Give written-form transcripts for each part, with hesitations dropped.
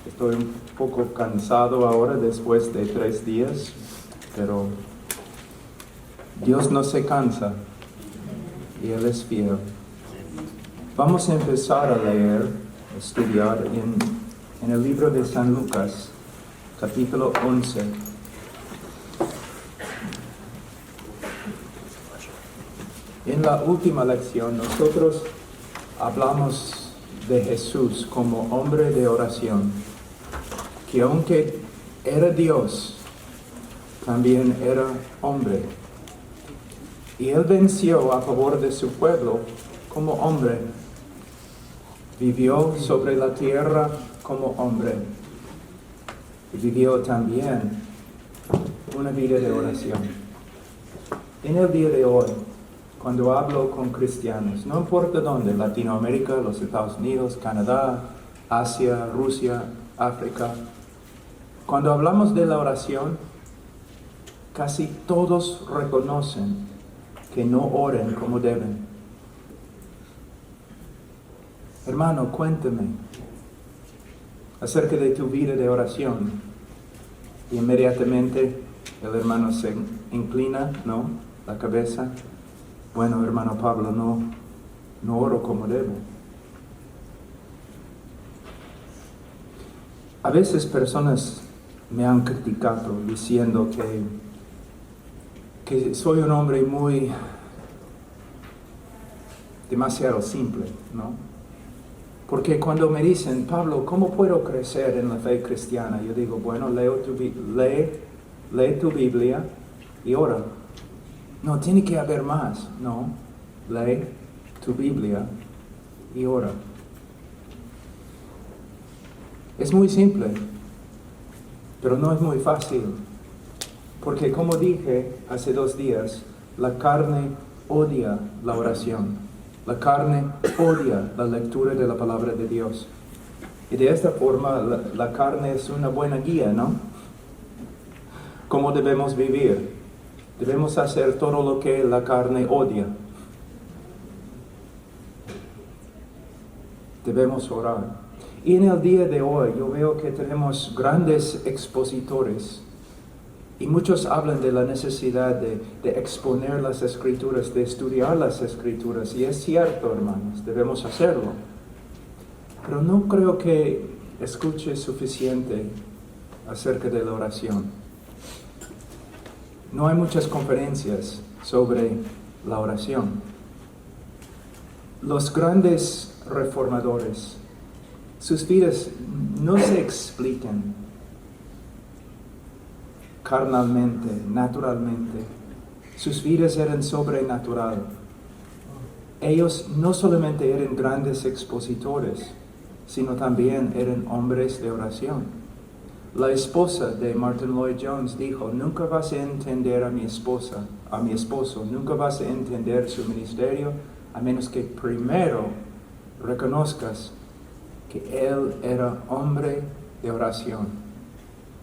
Estoy un poco cansado ahora después de 3 días, pero Dios no se cansa y Él es fiel. Vamos a empezar a leer, a estudiar en el libro de San Lucas, capítulo 11. En la última lección nosotros hablamos de Jesús como hombre de oración, que aunque era Dios, también era hombre. Y Él venció a favor de su pueblo como hombre. Vivió sobre la tierra como hombre. Y vivió también una vida de oración. En el día de hoy, cuando hablo con cristianos, no importa dónde, Latinoamérica, los Estados Unidos, Canadá, Asia, Rusia, África, cuando hablamos de la oración, casi todos reconocen que no oren como deben. Hermano, cuéntame acerca de tu vida de oración. Y inmediatamente el hermano se inclina, ¿no?, la cabeza. Bueno, hermano Pablo, no oro como debo. A veces personas me han criticado diciendo que soy un hombre demasiado simple, ¿no? Porque cuando me dicen, Pablo, ¿cómo puedo crecer en la fe cristiana? Yo digo, bueno, lee tu Biblia y ora. No, tiene que haber más, ¿no? Lee tu Biblia y ora. Es muy simple, pero no es muy fácil. Porque como dije hace 2 días, la carne odia la oración. La carne odia la lectura de la palabra de Dios. Y de esta forma la carne es una buena guía, ¿no? ¿Cómo debemos vivir? Debemos hacer todo lo que la carne odia. Debemos orar. Y en el día de hoy yo veo que tenemos grandes expositores. Y muchos hablan de la necesidad de exponer las Escrituras, de estudiar las Escrituras. Y es cierto, hermanos, debemos hacerlo. Pero no creo que escuche suficiente acerca de la oración. No hay muchas conferencias sobre la oración. Los grandes reformadores, sus vidas no se explican carnalmente, naturalmente. Sus vidas eran sobrenatural. Ellos no solamente eran grandes expositores, sino también eran hombres de oración. La esposa de Martin Lloyd Jones dijo, nunca vas a entender a mi esposo, nunca vas a entender su ministerio, a menos que primero reconozcas que él era hombre de oración.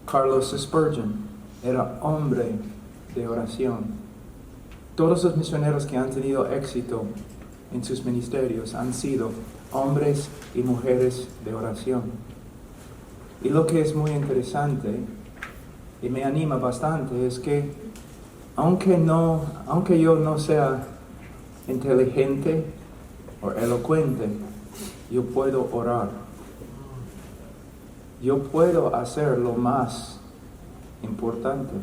Carlos Spurgeon era hombre de oración. Todos los misioneros que han tenido éxito en sus ministerios han sido hombres y mujeres de oración. Y lo que es muy interesante y me anima bastante es que aunque yo no sea inteligente o elocuente, yo puedo orar. Yo puedo hacer lo más importante.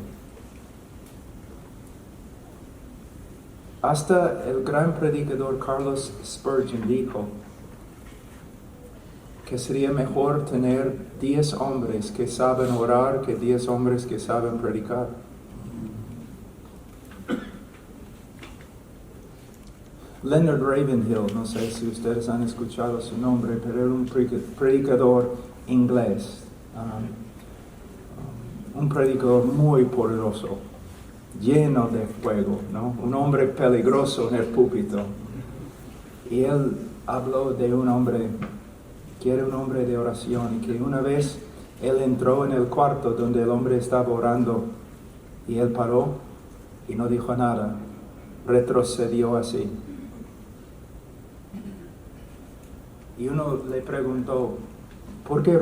Hasta el gran predicador Carlos Spurgeon dijo que sería mejor tener 10 hombres que saben orar que 10 hombres que saben predicar. Leonard Ravenhill, no sé si ustedes han escuchado su nombre, pero era un predicador inglés. Un predicador muy poderoso, lleno de fuego, ¿no? Un hombre peligroso en el púlpito. Y él habló de un hombre que era un hombre de oración y que una vez él entró en el cuarto donde el hombre estaba orando y él paró y no dijo nada, retrocedió así. Y uno le preguntó, ¿por qué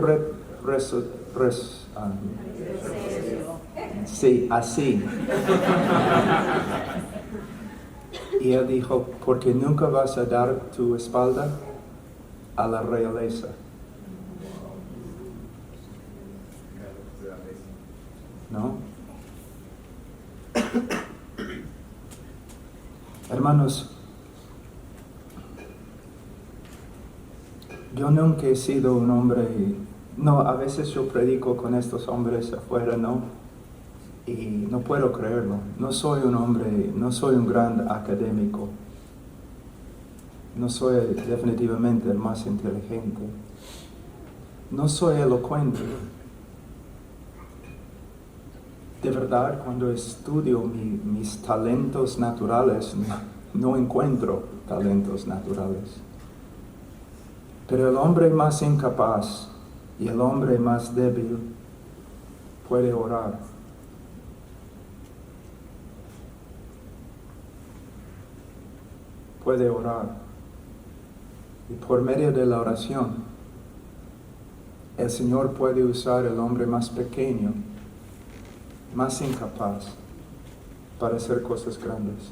sí, así. Y él dijo, porque nunca vas a dar tu espalda a la realeza. ¿No? Hermanos, yo nunca he sido un hombre, no, a veces yo predico con estos hombres afuera, ¿no? Y no puedo creerlo. No soy un hombre, no soy un gran académico. No soy definitivamente el más inteligente. No soy elocuente. De verdad, cuando estudio mis talentos naturales, no encuentro talentos naturales. Pero el hombre más incapaz y el hombre más débil puede orar. Puede orar. Y por medio de la oración, el Señor puede usar al hombre más pequeño, más incapaz, para hacer cosas grandes.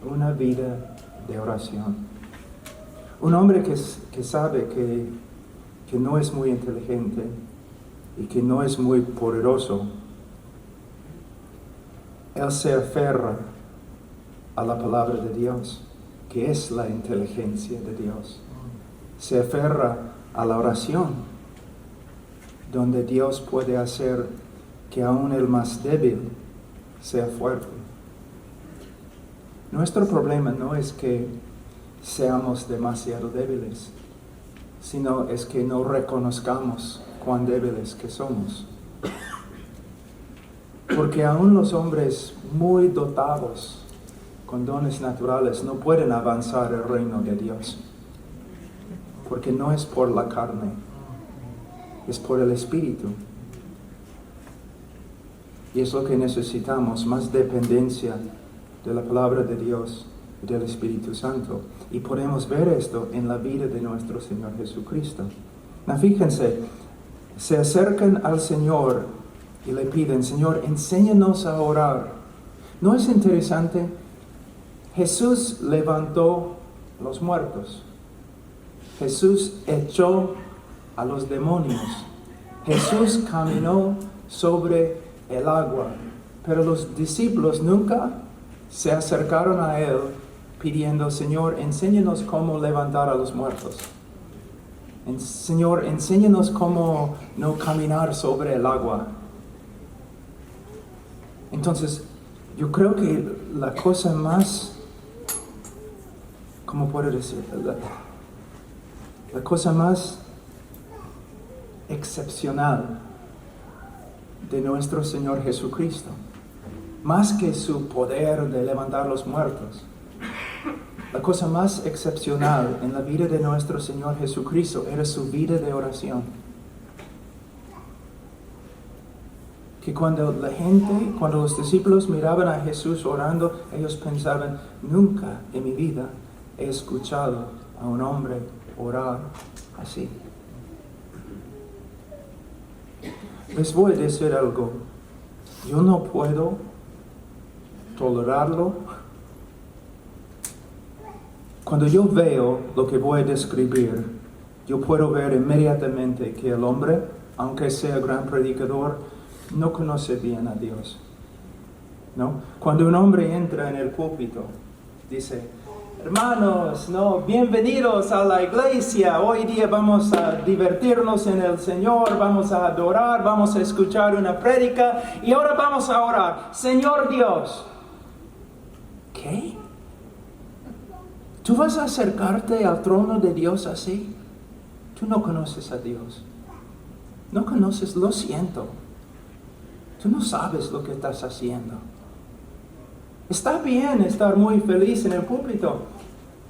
Una vida de oración. Un hombre que sabe que no es muy inteligente y que no es muy poderoso, él se aferra a la palabra de Dios, que es la inteligencia de Dios. Se aferra a la oración, donde Dios puede hacer que aún el más débil sea fuerte. Nuestro problema no es que seamos demasiado débiles, sino es que no reconozcamos cuán débiles que somos. Porque aún los hombres muy dotados con dones naturales no pueden avanzar el reino de Dios. Porque no es por la carne, es por el Espíritu. Y es lo que necesitamos, más dependencia de la palabra de Dios y del Espíritu Santo. Y podemos ver esto en la vida de nuestro Señor Jesucristo. Now, fíjense, se acercan al Señor y le piden, Señor, enséñanos a orar. ¿No es interesante? Jesús levantó los muertos. Jesús echó a los demonios. Jesús caminó sobre el agua. Pero los discípulos nunca se acercaron a Él pidiendo, Señor, enséñanos cómo levantar a los muertos. Señor, enséñanos cómo no caminar sobre el agua. Entonces, yo creo que la cosa más, ¿cómo puedo decir? La cosa más excepcional de nuestro Señor Jesucristo, más que su poder de levantar los muertos, la cosa más excepcional en la vida de nuestro Señor Jesucristo era su vida de oración. Que cuando los discípulos miraban a Jesús orando, ellos pensaban, nunca en mi vida he escuchado a un hombre orar así. Les voy a decir algo, yo no puedo tolerarlo. Cuando yo veo lo que voy a describir, yo puedo ver inmediatamente que el hombre, aunque sea gran predicador, no conoce bien a Dios. ¿No? Cuando un hombre entra en el púlpito, dice, hermanos, bienvenidos a la iglesia. Hoy día vamos a divertirnos en el Señor, vamos a adorar, vamos a escuchar una prédica y ahora vamos a orar. Señor Dios. ¿Qué? ¿Tú vas a acercarte al trono de Dios así? Tú no conoces a Dios. No conoces, lo siento. Tú no sabes lo que estás haciendo. Está bien estar muy feliz en el púlpito.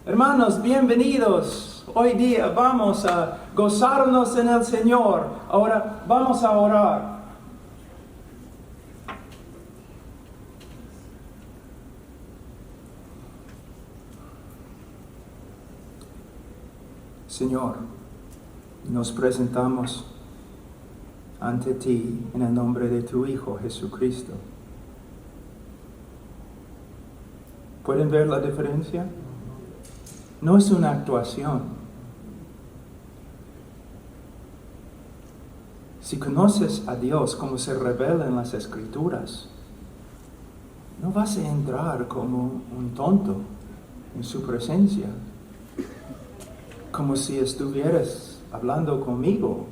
Hermanos, bienvenidos. Hoy día vamos a gozarnos en el Señor. Ahora vamos a orar. Señor, Nos presentamos ante ti en el nombre de tu Hijo Jesucristo. ¿Pueden ver la diferencia? No es una actuación. Si conoces a Dios como se revela en las Escrituras, no vas a entrar como un tonto en su presencia, como si estuvieras hablando conmigo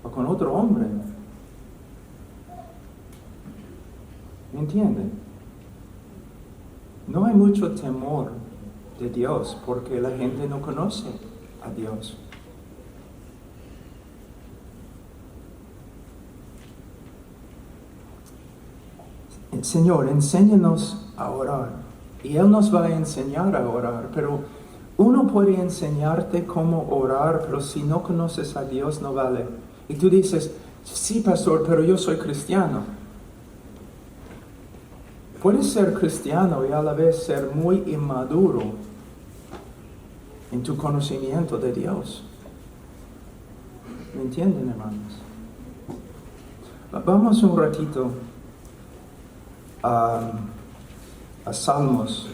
o con otro hombre. ¿Me entienden? No hay mucho temor de Dios porque la gente no conoce a Dios. Señor, enséñanos a orar. Y Él nos va a enseñar a orar, pero uno puede enseñarte cómo orar, pero si no conoces a Dios no vale. Y tú dices, sí, pastor, pero yo soy cristiano. Puedes ser cristiano y a la vez ser muy inmaduro en tu conocimiento de Dios. ¿Me entienden, hermanos? Vamos un ratito a Salmos.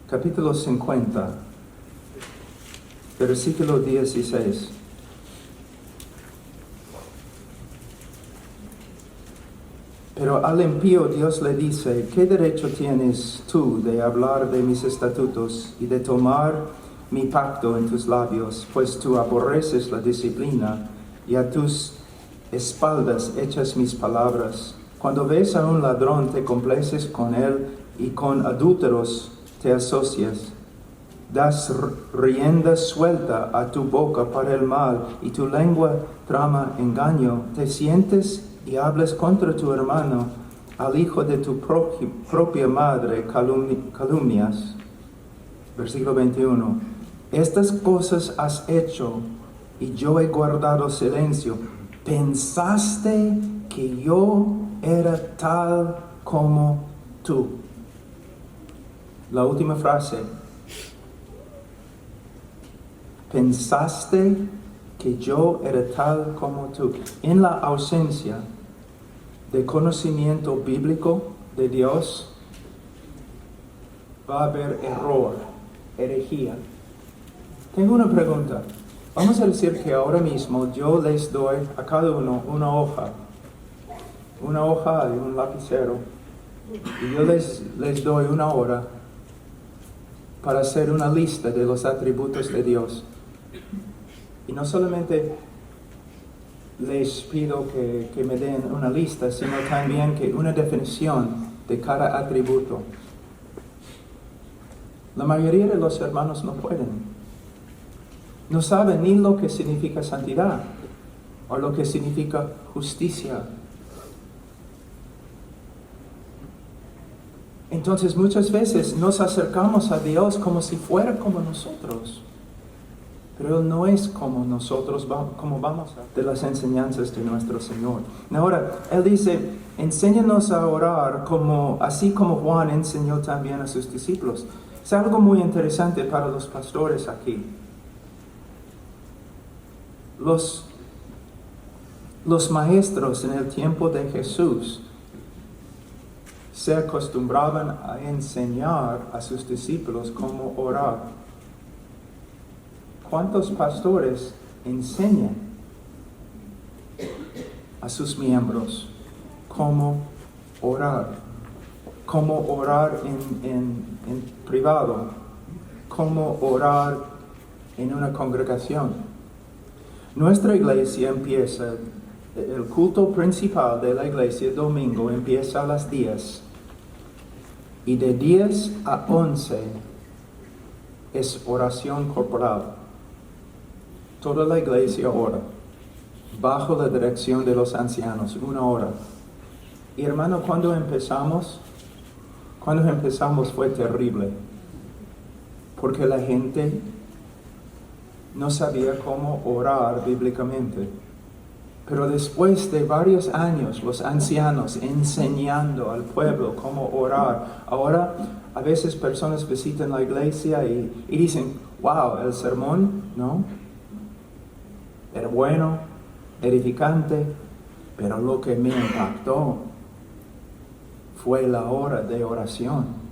Capítulo 50, versículo 16. Pero al impío Dios le dice, ¿qué derecho tienes tú de hablar de mis estatutos y de tomar mi pacto en tus labios? Pues tú aborreces la disciplina y a tus espaldas echas mis palabras. Cuando ves a un ladrón te complaces con él y con adúlteros te asocias. Das rienda suelta a tu boca para el mal y tu lengua trama engaño. Te sientes y hablas contra tu hermano, al hijo de tu propia madre calumnias. Versículo 21. Estas cosas has hecho y yo he guardado silencio. ¿Pensaste que yo era tal como tú? La última frase. ¿Pensaste que yo era tal como tú? En la ausencia de conocimiento bíblico de Dios, va a haber error, herejía. Tengo una pregunta. Vamos a decir que ahora mismo yo les doy a cada uno una hoja y un lapicero, y yo les doy una hora para hacer una lista de los atributos de Dios. Y no solamente les pido que me den una lista, sino también que una definición de cada atributo. La mayoría de los hermanos no pueden. No saben ni lo que significa santidad o lo que significa justicia. Entonces muchas veces nos acercamos a Dios como si fuera como nosotros. Pero Él no es como nosotros, como vamos de las enseñanzas de nuestro Señor. Ahora, Él dice, enséñanos a orar así como Juan enseñó también a sus discípulos. Es algo muy interesante para los pastores aquí. Los maestros en el tiempo de Jesús se acostumbraban a enseñar a sus discípulos cómo orar. ¿Cuántos pastores enseñan a sus miembros cómo orar? Cómo orar en privado, cómo orar en una congregación. Nuestra iglesia empieza, el culto principal de la iglesia el domingo empieza a las 10. Y de 10 a 11 es oración corporal. Toda la iglesia ora, bajo la dirección de los ancianos, 1 hora. Y hermano, cuando empezamos fue terrible. porque la gente no sabía cómo orar bíblicamente. Pero después de varios años, los ancianos enseñando al pueblo cómo orar, ahora a veces personas visitan la iglesia y dicen, wow, el sermón, ¿no? Era bueno, edificante, pero lo que me impactó fue la hora de oración.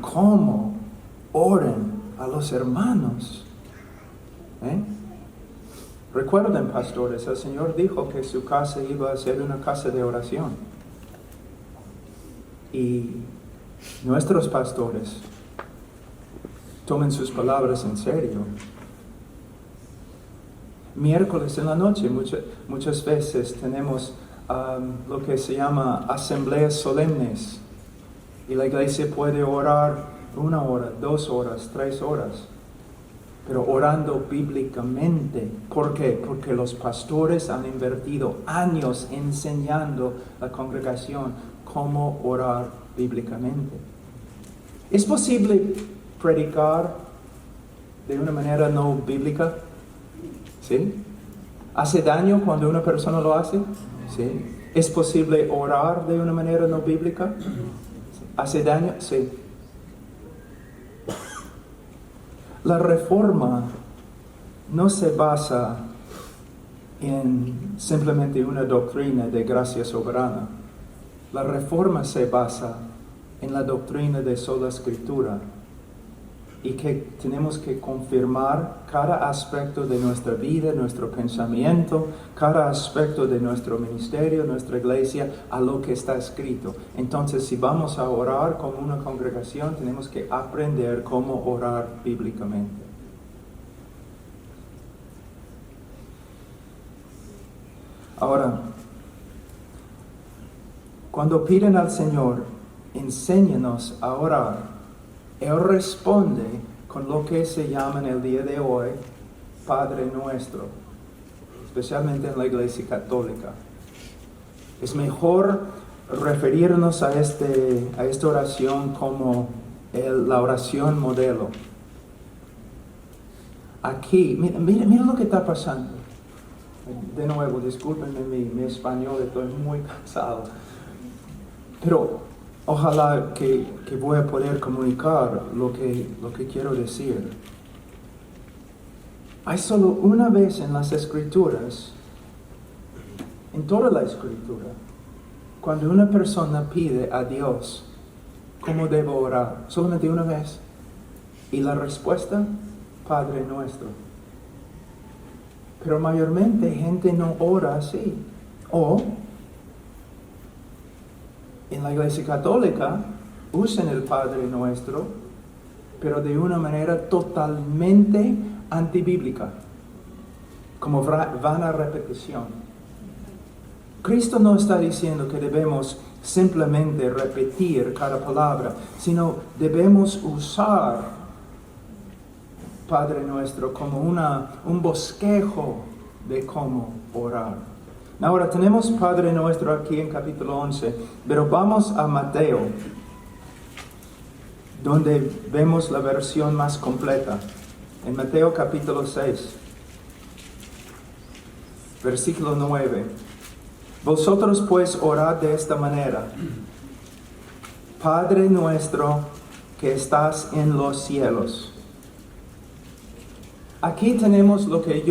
¿Cómo oran a los hermanos? Recuerden, pastores, el Señor dijo que su casa iba a ser una casa de oración. Y nuestros pastores tomen sus palabras en serio. Miércoles en la noche, muchas veces tenemos lo que se llama asambleas solemnes. Y la iglesia puede orar 1 hora, 2 horas, 3 horas. Pero orando bíblicamente. ¿Por qué? Porque los pastores han invertido años enseñando a la congregación cómo orar bíblicamente. ¿Es posible predicar de una manera no bíblica? ¿Sí? ¿Hace daño cuando una persona lo hace? ¿Sí? ¿Es posible orar de una manera no bíblica? ¿Hace daño? Sí. La reforma no se basa en simplemente una doctrina de gracia soberana. La reforma se basa en la doctrina de sola escritura y que tenemos que confirmar cada aspecto de nuestra vida, nuestro pensamiento, cada aspecto de nuestro ministerio, nuestra iglesia, a lo que está escrito. Entonces, si vamos a orar como una congregación, tenemos que aprender cómo orar bíblicamente. Ahora, cuando piden al Señor, enséñanos a orar, Él responde con lo que se llama en el día de hoy Padre Nuestro, especialmente en la Iglesia Católica. Es mejor referirnos a esta oración como la oración modelo. Aquí, mira lo que está pasando. De nuevo, discúlpenme mi español, estoy muy cansado. Pero ojalá que voy a poder comunicar lo que quiero decir. Hay solo una vez en las Escrituras, en toda la Escritura, cuando una persona pide a Dios cómo debo orar, solamente una vez. Y la respuesta, Padre Nuestro. Pero mayormente gente no ora así. O en la Iglesia Católica usan el Padre Nuestro, pero de una manera totalmente antibíblica, como vana repetición. Cristo no está diciendo que debemos simplemente repetir cada palabra, sino debemos usar Padre Nuestro como un bosquejo de cómo orar. Ahora tenemos Padre Nuestro aquí en capítulo 11, pero vamos a Mateo, donde vemos la versión más completa. En Mateo capítulo 6, versículo 9. Vosotros pues orad de esta manera: Padre nuestro que estás en los cielos. Aquí tenemos lo que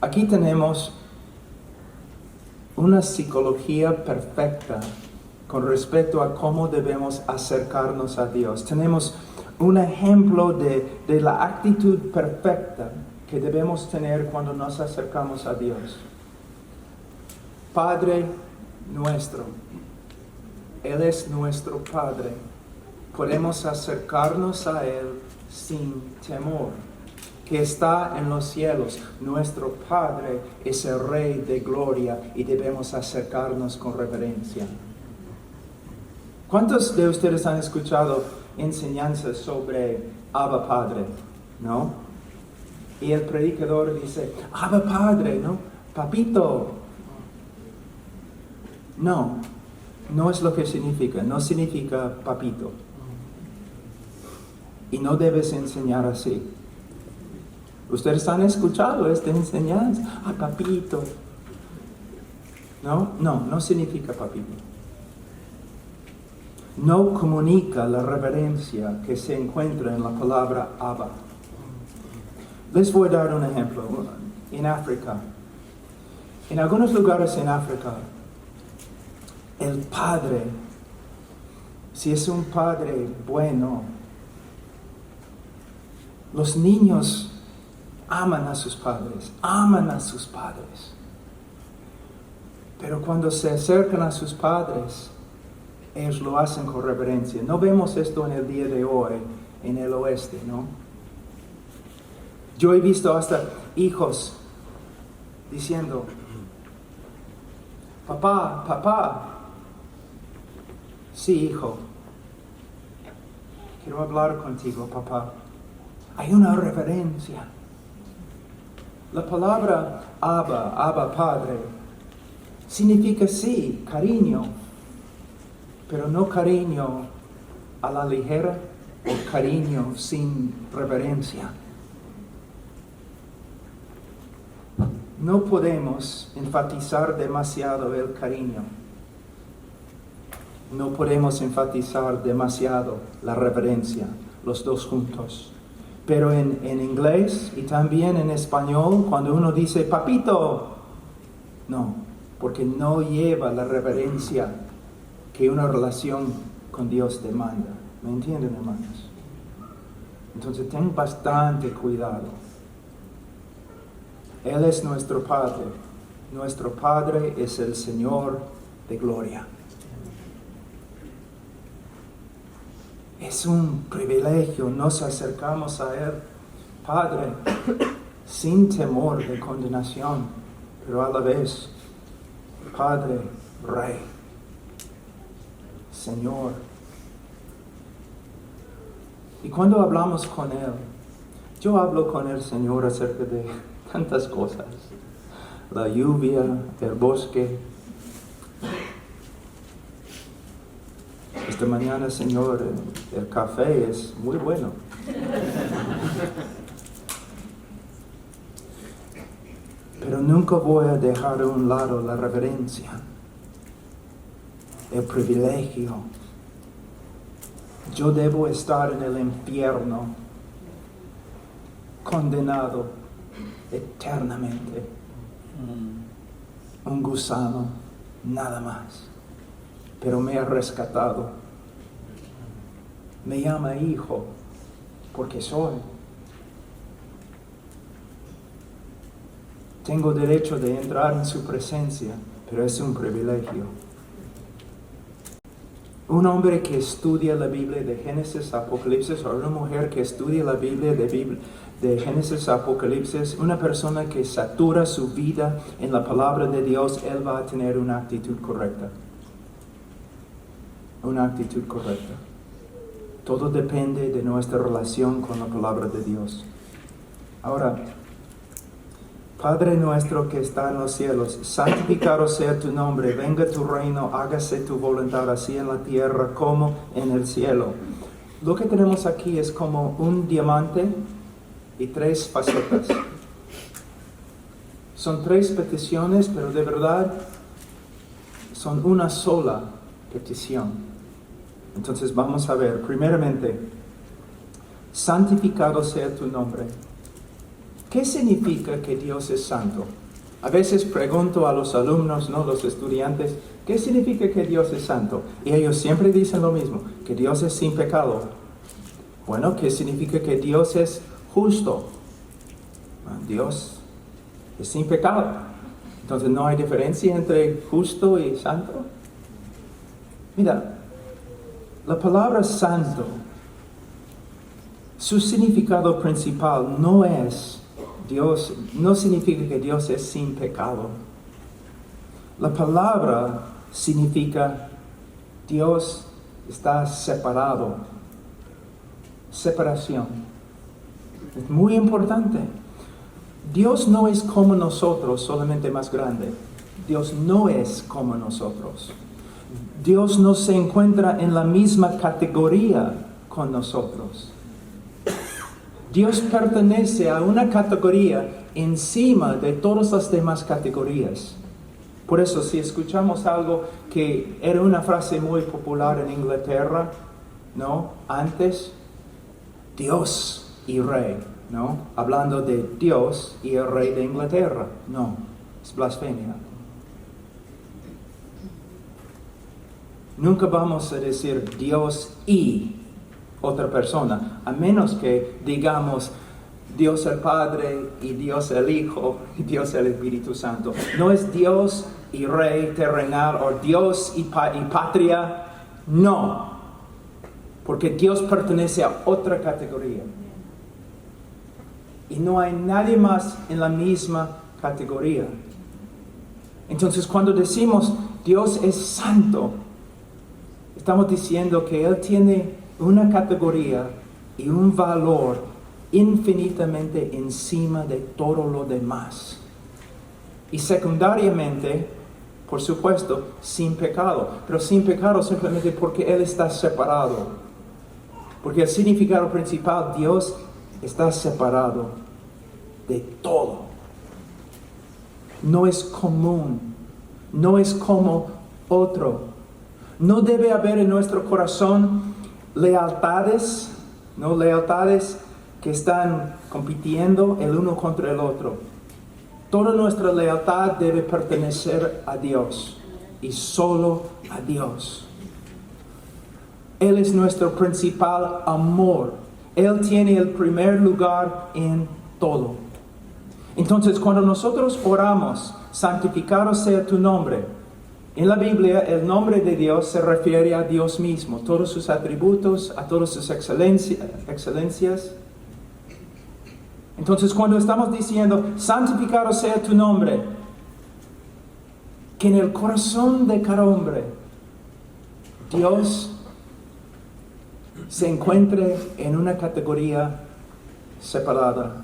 Aquí tenemos una psicología perfecta con respecto a cómo debemos acercarnos a Dios. Tenemos un ejemplo de la actitud perfecta que debemos tener cuando nos acercamos a Dios. Padre nuestro, Él es nuestro Padre. Podemos acercarnos a Él sin temor, que está en los cielos. Nuestro Padre es el Rey de gloria y debemos acercarnos con reverencia. ¿Cuántos de ustedes han escuchado enseñanzas sobre Abba Padre? ¿No? Y el predicador dice, Abba Padre, ¿no? Papito. No. no es lo que significa, no significa papito. Y no debes enseñar así. Ustedes han escuchado esta enseñanza, papito. No significa papito. No comunica la reverencia que se encuentra en la palabra Abba. Les voy a dar un ejemplo. En África, en algunos lugares en África, el padre, si es un padre bueno, los niños aman a sus padres. Pero cuando se acercan a sus padres, ellos lo hacen con reverencia. No vemos esto en el día de hoy, en el oeste, ¿no? Yo he visto hasta hijos diciendo, papá, sí, hijo, quiero hablar contigo, papá. Hay una reverencia. La palabra Abba, Padre, significa sí, cariño, pero no cariño a la ligera o cariño sin reverencia. No podemos enfatizar demasiado el cariño. No podemos enfatizar demasiado la reverencia, los dos juntos. Pero en inglés y también en español, cuando uno dice papito, no, porque no lleva la reverencia que una relación con Dios demanda. ¿Me entienden, hermanos? Entonces ten bastante cuidado. Él es nuestro Padre. Nuestro Padre es el Señor de gloria. Es un privilegio, nos acercamos a Él, Padre, sin temor de condenación, pero a la vez, Padre, Rey, Señor. Y cuando hablamos con Él, yo hablo con el Señor acerca de tantas cosas. La lluvia, el bosque. Esta mañana, Señor, el café es muy bueno. Pero nunca voy a dejar a un lado la reverencia, el privilegio. Yo debo estar en el infierno, condenado eternamente. Un gusano, nada más. Pero me ha rescatado. Me llama hijo, porque soy. Tengo derecho de entrar en su presencia, pero es un privilegio. Un hombre que estudia la Biblia de Génesis a Apocalipsis, o una mujer que estudia la Biblia de Génesis a Apocalipsis, una persona que satura su vida en la palabra de Dios, él va a tener una actitud correcta. Una actitud correcta. Todo depende de nuestra relación con la palabra de Dios. Ahora, Padre nuestro que está en los cielos, santificado sea tu nombre, venga tu reino, hágase tu voluntad así en la tierra como en el cielo. Lo que tenemos aquí es como un diamante y 3 facetas. Son 3 peticiones, pero de verdad son una sola petición. Entonces vamos a ver, primeramente, santificado sea tu nombre. ¿Qué significa que Dios es santo? A veces pregunto a los alumnos, ¿no? Los estudiantes, ¿qué significa que Dios es santo? Y ellos siempre dicen lo mismo, que Dios es sin pecado. Bueno, ¿qué significa que Dios es justo? Dios es sin pecado. Entonces, ¿no hay diferencia entre justo y santo? Mira, la palabra santo, su significado principal no es Dios, no significa que Dios es sin pecado. La palabra significa Dios está separado. Separación. Es muy importante. Dios no es como nosotros, solamente más grande. Dios no es como nosotros. Dios no se encuentra en la misma categoría con nosotros. Dios pertenece a una categoría encima de todas las demás categorías. Por eso, si escuchamos algo que era una frase muy popular en Inglaterra, ¿no? Antes, Dios y Rey, ¿no? Hablando de Dios y el Rey de Inglaterra. No, es blasfemia. Nunca vamos a decir Dios y otra persona, a menos que digamos Dios el Padre y Dios el Hijo y Dios el Espíritu Santo. No es Dios y Rey terrenal o Dios y patria. No, porque Dios pertenece a otra categoría. Y no hay nadie más en la misma categoría. Entonces, cuando decimos Dios es santo, estamos diciendo que Él tiene una categoría y un valor infinitamente encima de todo lo demás. Y secundariamente, por supuesto, sin pecado. Pero sin pecado simplemente porque Él está separado. Porque el significado principal, Dios está separado de todo. No es común. No es como otro. No debe haber en nuestro corazón lealtades, no lealtades que están compitiendo el uno contra el otro. Toda nuestra lealtad debe pertenecer a Dios y solo a Dios. Él es nuestro principal amor. Él tiene el primer lugar en todo. Entonces, cuando nosotros oramos, santificado sea tu nombre, en la Biblia, el nombre de Dios se refiere a Dios mismo, todos sus atributos, a todas sus excelencias. Entonces, cuando estamos diciendo, santificado sea tu nombre, que en el corazón de cada hombre, Dios se encuentre en una categoría separada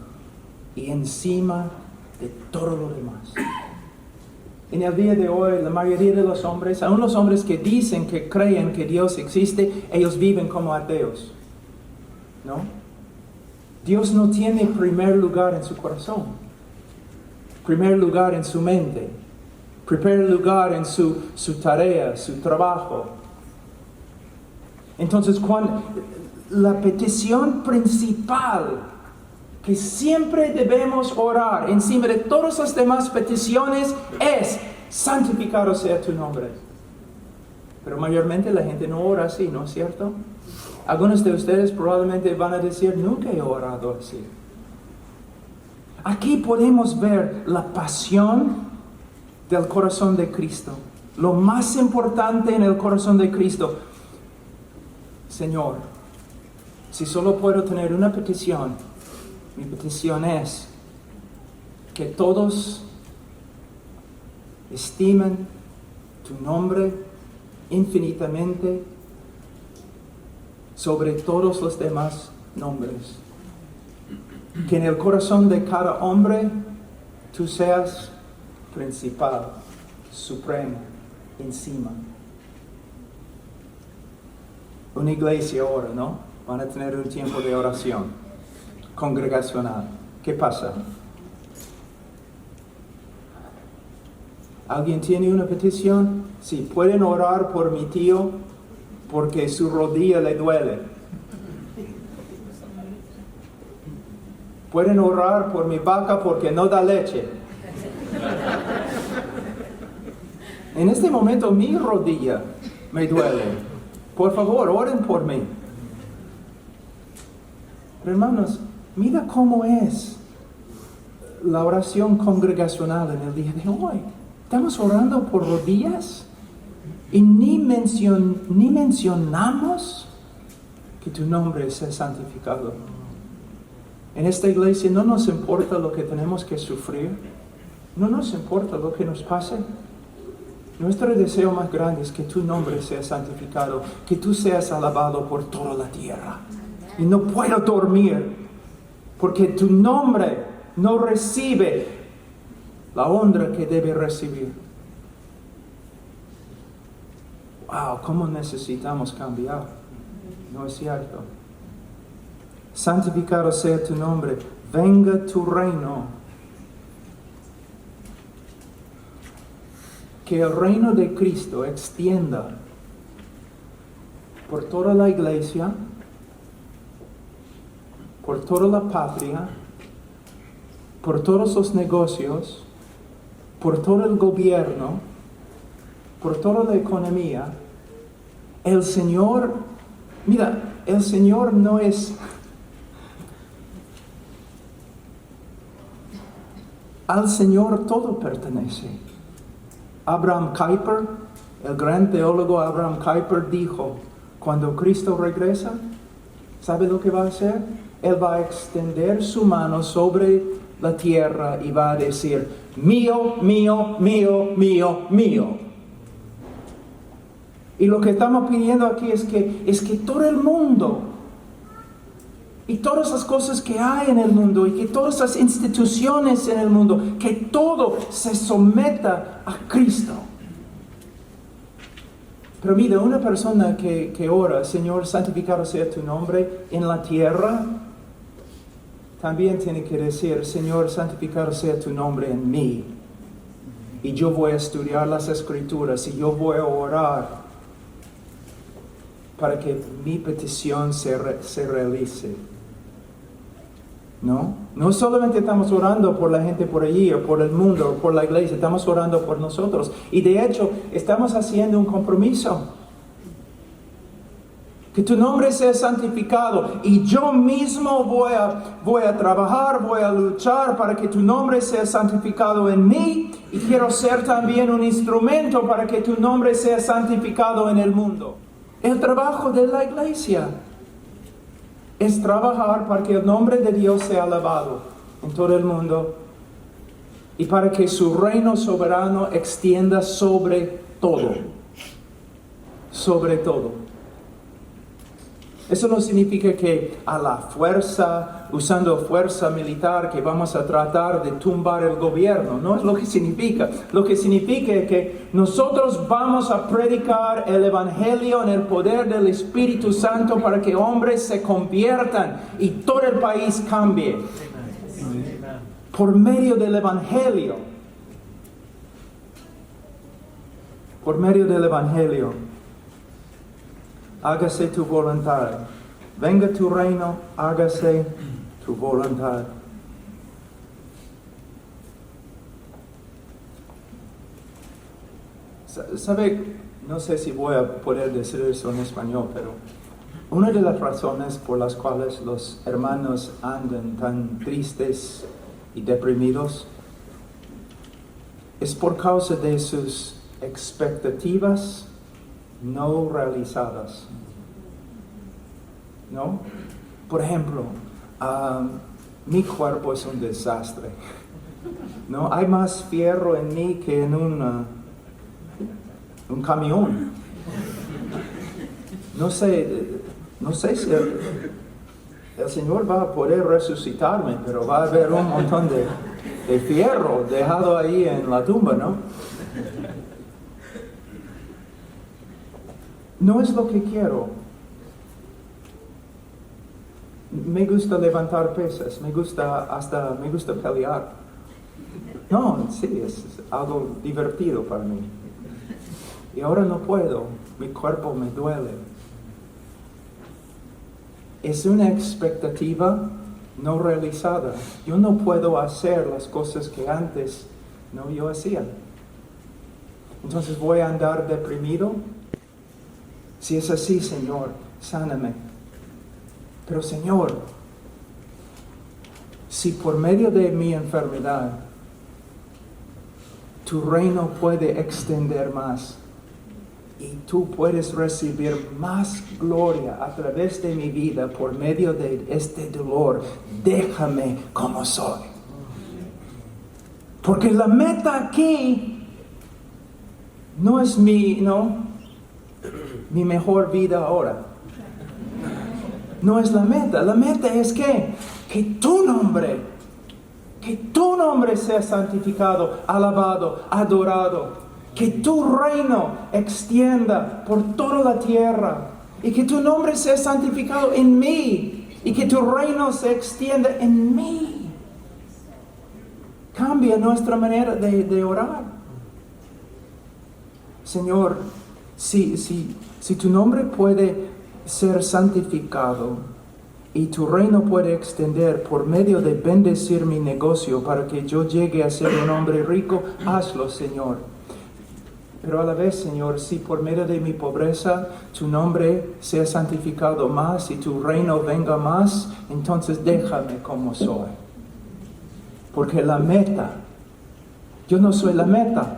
y encima de todo lo demás. En el día de hoy, la mayoría de los hombres, aun los hombres que dicen que creen que Dios existe, ellos viven como ateos, ¿no? Dios no tiene primer lugar en su corazón, primer lugar en su mente, primer lugar en su tarea, su trabajo. Entonces, cuando la petición principal que siempre debemos orar encima de todas las demás peticiones es santificado sea tu nombre. Pero mayormente la gente no ora así, ¿no es cierto? Algunos de ustedes probablemente van a decir, nunca he orado así. Aquí podemos ver la pasión del corazón de Cristo. Lo más importante en el corazón de Cristo. Señor, si solo puedo tener una petición, mi petición es que todos estimen tu nombre infinitamente sobre todos los demás nombres. Que en el corazón de cada hombre tú seas principal, supremo, encima. Una iglesia ahora, ¿no? Van a tener un tiempo de oración congregacional. ¿Qué pasa? ¿Alguien tiene una petición? Sí, pueden orar por mi tío porque su rodilla le duele. Pueden orar por mi vaca porque no da leche. En este momento mi rodilla me duele. Por favor, oren por mí. Pero hermanos, mira cómo es la oración congregacional en el día de hoy. Estamos orando por rodillas y ni mencionamos que tu nombre sea santificado. En esta iglesia no nos importa lo que tenemos que sufrir, no nos importa lo que nos pase. Nuestro deseo más grande es que tu nombre sea santificado, que tú seas alabado por toda la tierra. Y no puedo dormir porque tu nombre no recibe la honra que debe recibir. wow, ¿cómo necesitamos cambiar? No es cierto. Santificado sea tu nombre, venga tu reino. Que el reino de Cristo extienda por toda la iglesia, por toda la patria, por todos los negocios, por todo el gobierno, por toda la economía. El Señor, mira, el Señor no es... Al Señor todo pertenece. Abraham Kuyper, el gran teólogo Abraham Kuyper dijo, cuando Cristo regresa, ¿sabe lo que va a hacer? Él va a extender su mano sobre la tierra y va a decir, mío, mío, mío, mío, mío. Y lo que estamos pidiendo aquí es que todo el mundo y todas las cosas que hay en el mundo y que todas las instituciones en el mundo, que todo se someta a Cristo. Pero mira, una persona que ora, Señor, santificado sea tu nombre en la tierra, también tiene que decir, Señor, santificado sea tu nombre en mí. Y yo voy a estudiar las Escrituras y yo voy a orar para que mi petición se realice. No solamente estamos orando por la gente por allí, o por el mundo, o por la iglesia, estamos orando por nosotros. Y de hecho, estamos haciendo un compromiso. Que tu nombre sea santificado. Y yo mismo voy a trabajar, voy a luchar para que tu nombre sea santificado en mí. Y quiero ser también un instrumento para que tu nombre sea santificado en el mundo. El trabajo de la iglesia es trabajar para que el nombre de Dios sea alabado en todo el mundo y para que su reino soberano extienda sobre todo. Sobre todo. Eso no significa que a la fuerza, usando fuerza militar, que vamos a tratar de tumbar el gobierno. No es lo que significa. Lo que significa es que nosotros vamos a predicar el Evangelio en el poder del Espíritu Santo para que hombres se conviertan y todo el país cambie. Por medio del Evangelio. Por medio del Evangelio. Hágase tu voluntad. Venga tu reino, hágase tu voluntad. ¿Sabe? No sé si voy a poder decir eso en español, pero una de las razones por las cuales los hermanos andan tan tristes y deprimidos es por causa de sus expectativas no realizadas. ¿No? Por ejemplo, mi cuerpo es un desastre. ¿No? Hay más fierro en mí que en un camión. No sé si el Señor va a poder resucitarme, pero va a haber un montón de fierro dejado ahí en la tumba, ¿no? No es lo que quiero. Me gusta levantar pesas, me gusta pelear. No, sí, es algo divertido para mí. Y ahora no puedo, mi cuerpo me duele. Es una expectativa no realizada. Yo no puedo hacer las cosas que antes yo hacía. Entonces voy a andar deprimido. Si es así, Señor, sáname. Pero Señor, si por medio de mi enfermedad tu reino puede extender más y tú puedes recibir más gloria a través de mi vida por medio de este dolor, déjame como soy. Porque la meta aquí no es mi mejor vida ahora. No es la meta. La meta es que tu nombre sea santificado, alabado, adorado. Que tu reino extienda por toda la tierra. Y que tu nombre sea santificado en mí. Y que tu reino se extienda en mí. Cambia nuestra manera de orar. Señor, si tu nombre puede ser santificado y tu reino puede extender por medio de bendecir mi negocio para que yo llegue a ser un hombre rico, hazlo, Señor. Pero a la vez, Señor, si por medio de mi pobreza tu nombre sea santificado más y tu reino venga más, entonces déjame como soy. Porque la meta, yo no soy la meta.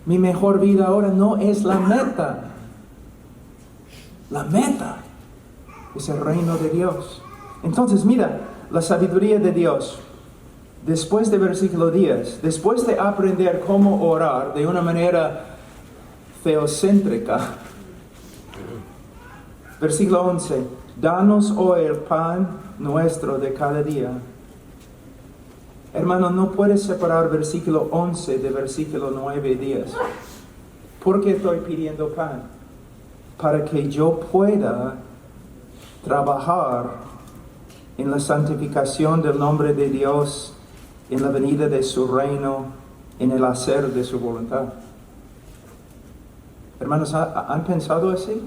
Mi mejor vida ahora no es la meta. La meta es el reino de Dios. Entonces, mira, la sabiduría de Dios. Después de versículo 10, después de aprender cómo orar de una manera teocéntrica, versículo 11, danos hoy el pan nuestro de cada día. Hermano, no puedes separar versículo 11 de versículo 9 y 10. ¿Por qué estoy pidiendo pan? Para que yo pueda trabajar en la santificación del nombre de Dios, en la venida de su reino, en el hacer de su voluntad. Hermanos, ¿han pensado así?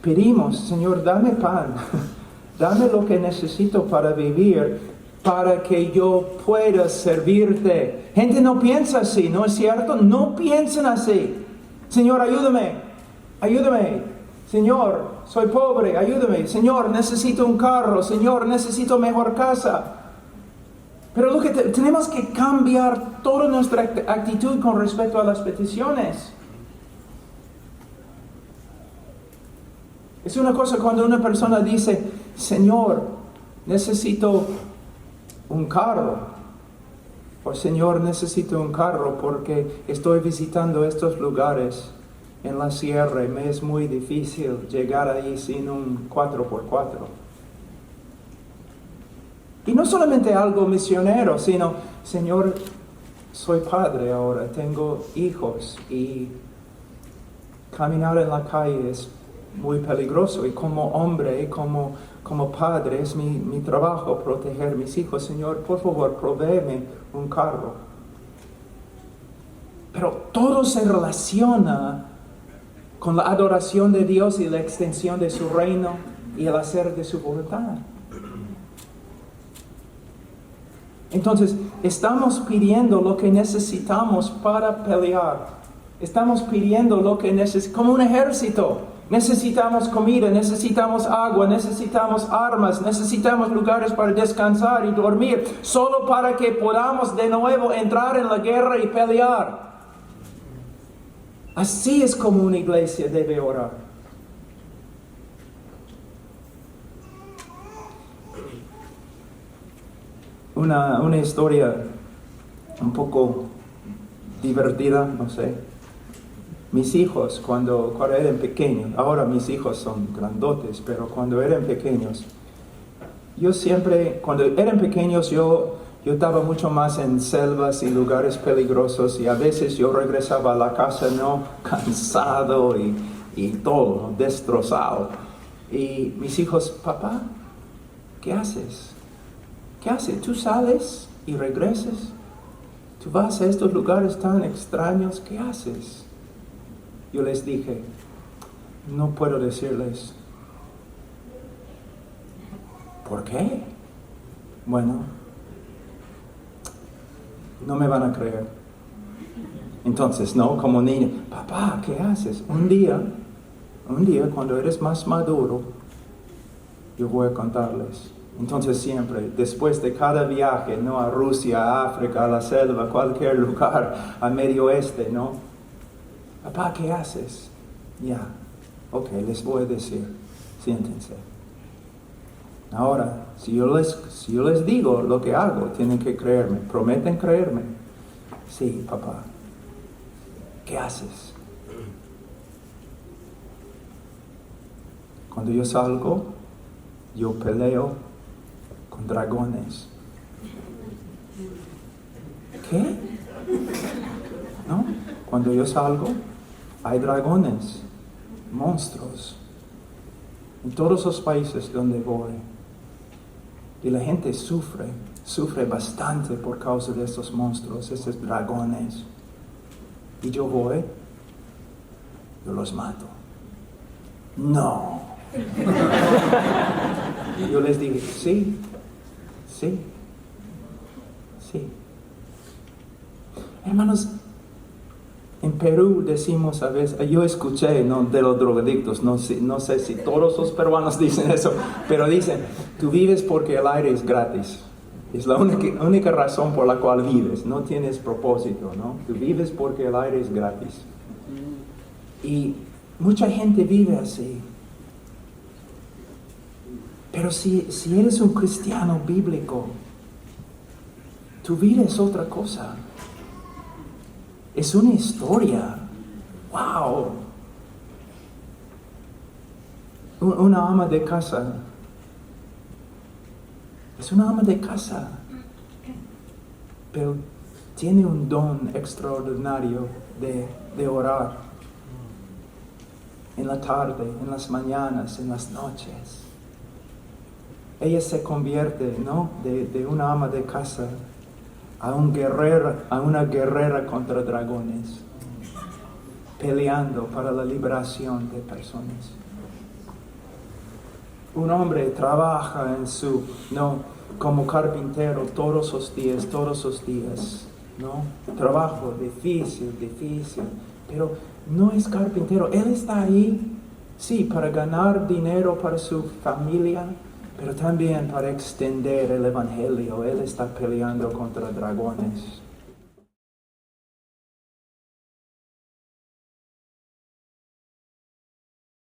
Pedimos, Señor, dame pan, dame lo que necesito para vivir, para que yo pueda servirte. Gente no piensa así, ¿no es cierto? No piensan así. Señor, ayúdame, ayúdame. Señor, soy pobre, ayúdame. Señor, necesito un carro. Señor, necesito mejor casa. Pero lo que tenemos que cambiar toda nuestra actitud con respecto a las peticiones. Es una cosa cuando una persona dice, Señor, necesito un carro. O Señor, necesito un carro porque estoy visitando estos lugares en la sierra y me es muy difícil llegar ahí sin un 4x4. Y no solamente algo misionero, sino, Señor, soy padre ahora, tengo hijos y caminar en la calle es muy peligroso. Y como hombre, como padre, es mi trabajo proteger a mis hijos. Señor, por favor, provéeme un carro. Pero todo se relaciona con la adoración de Dios y la extensión de su reino y el hacer de su voluntad. Entonces, estamos pidiendo lo que necesitamos para pelear. Estamos pidiendo lo que necesitamos, como un ejército. Necesitamos comida, necesitamos agua, necesitamos armas, necesitamos lugares para descansar y dormir, solo para que podamos de nuevo entrar en la guerra y pelear. Así es como una iglesia debe orar. Una historia un poco divertida, no sé. Mis hijos, cuando eran pequeños, ahora mis hijos son grandotes, pero cuando eran pequeños, cuando eran pequeños, yo estaba mucho más en selvas y lugares peligrosos y a veces yo regresaba a la casa, ¿no? Cansado y todo, ¿no? Destrozado. Y mis hijos, papá, ¿qué haces? ¿Qué haces? ¿Tú sales y regresas? ¿Tú vas a estos lugares tan extraños? ¿Qué haces? Yo les dije, no puedo decirles. ¿Por qué? Bueno, no me van a creer. Entonces, no, como niño, papá, ¿qué haces? Un día, cuando eres más maduro, yo voy a contarles. Entonces siempre, después de cada viaje, ¿no? A Rusia, a África, a la selva, cualquier lugar, a Medio Oeste, ¿no? Papá, ¿qué haces? Ya, ok, les voy a decir, siéntense. Ahora, si yo les digo lo que hago, tienen que creerme. ¿Prometen creerme? Sí, papá. ¿Qué haces? Cuando yo salgo, yo peleo con dragones. ¿Qué? ¿No? Cuando yo salgo, hay dragones, monstruos, en todos los países donde voy. Y la gente sufre bastante por causa de estos monstruos, estos dragones. Y yo voy, yo los mato. No. Y yo les dije, sí. Hermanos, en Perú decimos a veces, yo escuché, ¿no?, de los drogadictos, no sé si todos los peruanos dicen eso, pero dicen, tú vives porque el aire es gratis. Es la única razón por la cual vives, no tienes propósito, ¿no? Tú vives porque el aire es gratis. Y mucha gente vive así. Pero si eres un cristiano bíblico, tu vida es otra cosa. Es una historia. ¡Wow! Una ama de casa. Es una ama de casa. Pero tiene un don extraordinario de orar. En la tarde, en las mañanas, en las noches. Ella se convierte, ¿no?, de una ama de casa a una guerrera contra dragones, peleando para la liberación de personas. Un hombre trabaja como carpintero todos los días, ¿no? Trabajo difícil, pero no es carpintero. Él está ahí, sí, para ganar dinero para su familia, pero también para extender el evangelio. Él está peleando contra dragones.